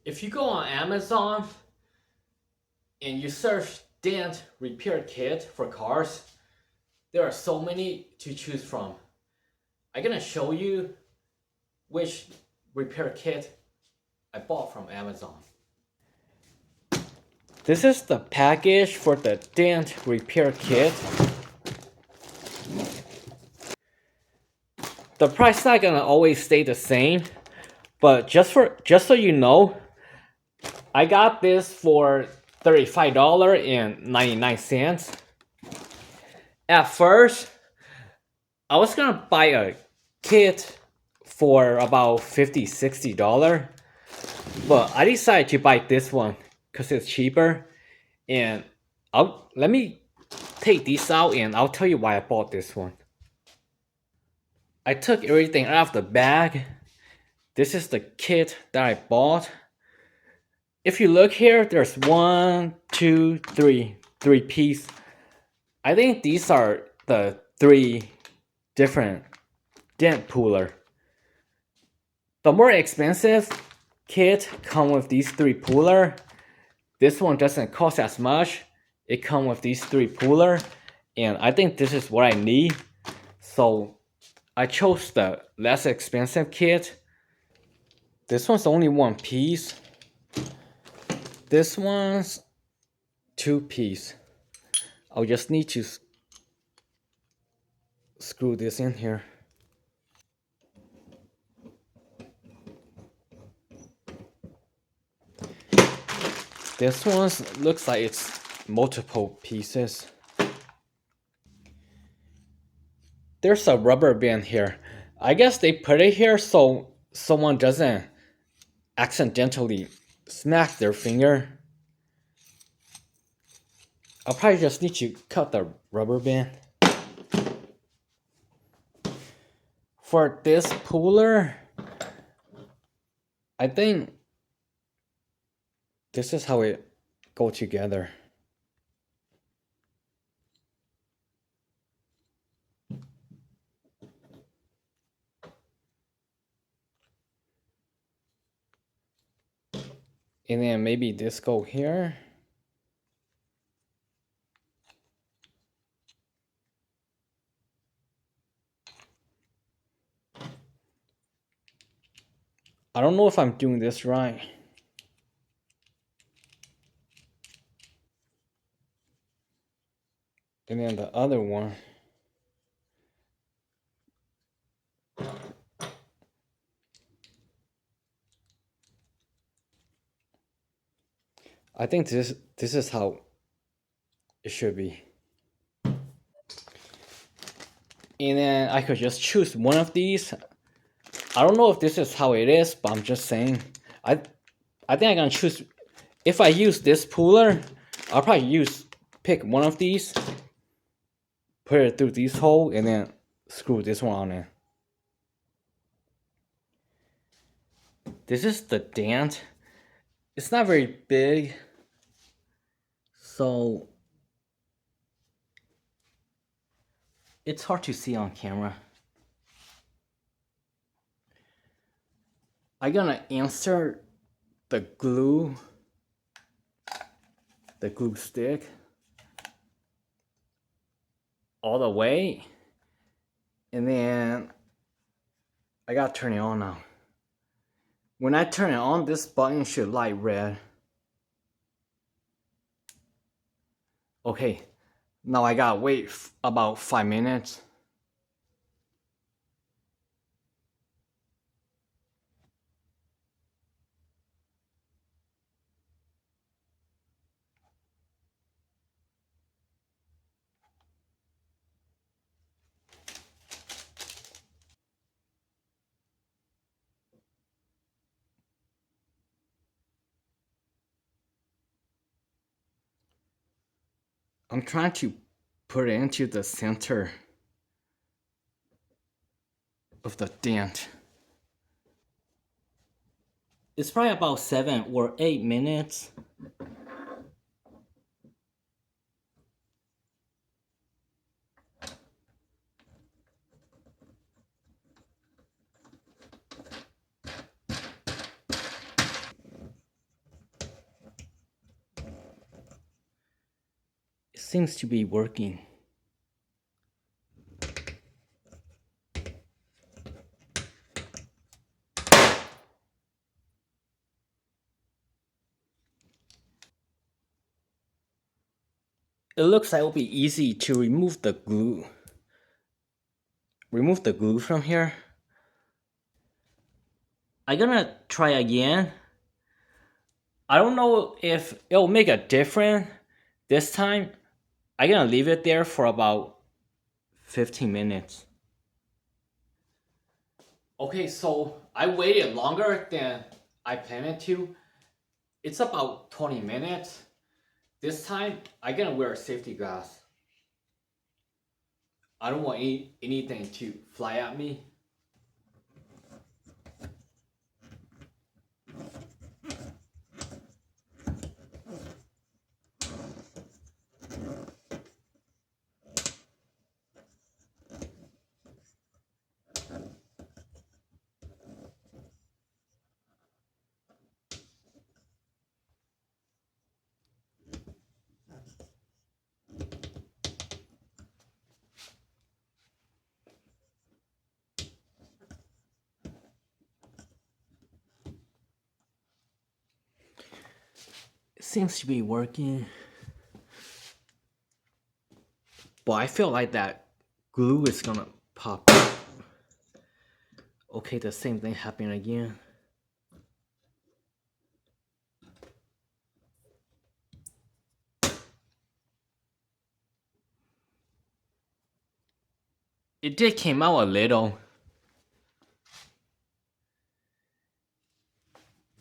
If you go on Amazon and you search Dent repair kit for cars, there are so many to choose from. I'm gonna show you which repair kit I bought from Amazon. This is the package for the Dent repair kit. The price not gonna always stay the same, but just so you know, I got this for $35.99. At first, I was gonna buy a kit for about $50-$60, but I decided to buy this one because it's cheaper. And let me take these out and I'll tell you why I bought this one. I took everything out of the bag. This is the kit that I bought. If you look here, there's 1, 2, 3 pieces. I think these are the 3 different dent puller. The more expensive kit come with these 3 puller. This one doesn't cost as much. It comes with these 3 puller, and I think this is what I need. So I chose the less expensive kit. This one's only 1 piece. This one's 2 piece. I'll just need to screw this in here. This one looks like it's multiple pieces. There's a rubber band here. I guess they put it here so someone doesn't accidentally smack their finger. I'll probably just need to cut the rubber band. For this puller, I think this is how it go together. And then maybe this go here. I don't know if I'm doing this right. And then the other one. I think this is how it should be. And then I could just choose one of these. I don't know if this is how it is, but I'm just saying. I think I'm gonna choose. If I use this puller, I'll probably pick one of these, put it through this hole, and then screw this one on in. This is the dent. It's not very big, so it's hard to see on camera. I'm gonna insert the glue stick all the way, and then I gotta turn it on now. When I turn it on, this button should light red. Okay, now I gotta wait about 5 minutes. I'm trying to put it into the center of the dent. It's probably about 7 or 8 minutes. Seems to be working. It looks like it'll be easy to remove the glue. Remove the glue from here. I'm gonna try again. I don't know if it'll make a difference this time. I'm gonna leave it there for about 15 minutes. Okay, so I waited longer than I planned to. It's about 20 minutes. This time, I'm gonna wear a safety glass. I don't want anything to fly at me. It seems to be working. But I feel like that glue is gonna pop. Okay, the same thing happened again. It did came out a little.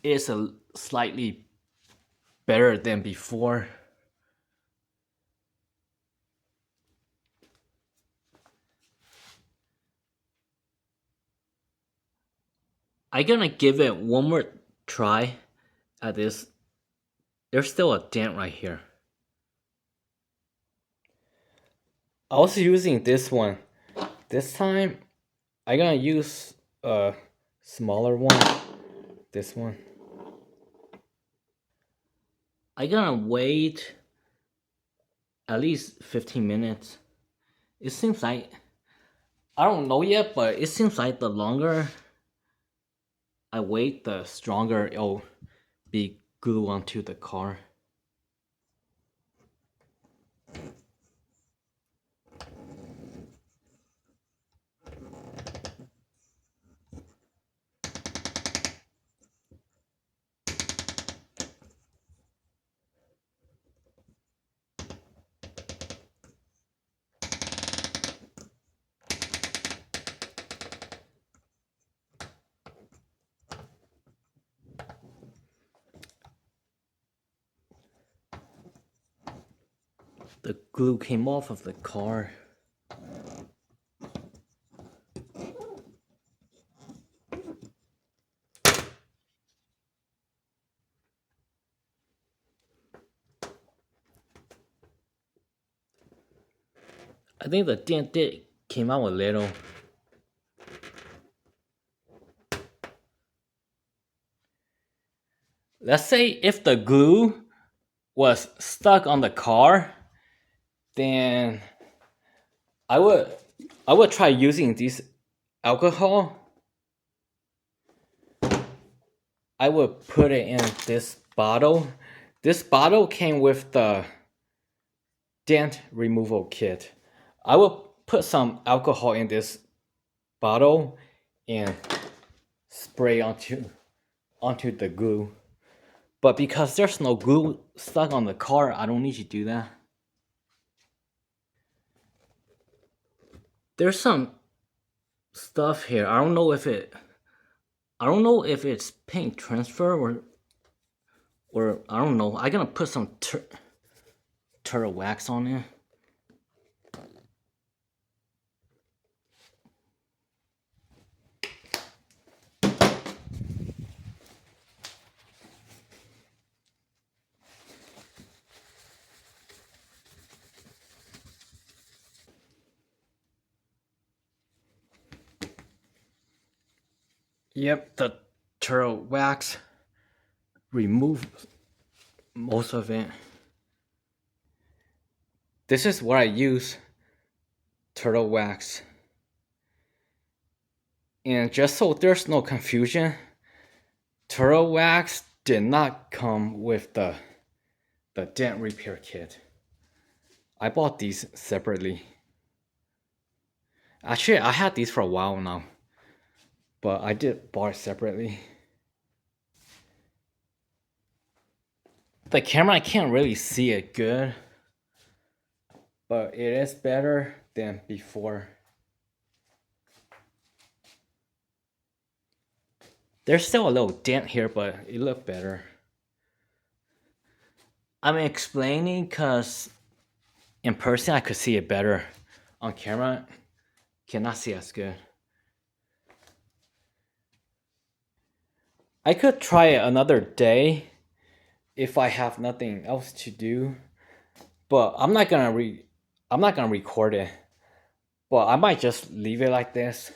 It's a slightly better than before. I'm gonna give it one more try at this. There's still a dent right here. I was using this one. This time, I'm gonna use a smaller one. This one. I'm gonna wait at least 15 minutes. It seems like, I don't know yet, but it seems like the longer I wait, the stronger it'll be glued onto the car. The glue came off of the car. I think the dent did came out a little. Let's say if the glue was stuck on the car, then I would try using this alcohol. I would put it in this bottle. This bottle came with the dent removal kit. I will put some alcohol in this bottle and spray onto the glue. But because there's no glue stuck on the car, I don't need to do that. There's some stuff here. I don't know if it's paint transfer or I don't know. I'm gonna put some turtle wax on it. Yep, the turtle wax removed most of it. This is what I use, turtle wax. And just so there's no confusion, turtle wax did not come with the dent repair kit. I bought these separately. Actually, I had these for a while now, but I did buy it separately. The camera, I can't really see it good, but it is better than before. There's still a little dent here, but it looked better. I'm explaining because in person I could see it better. On camera, cannot see as good. I could try it another day if I have nothing else to do, but I'm not gonna record it. But I might just leave it like this.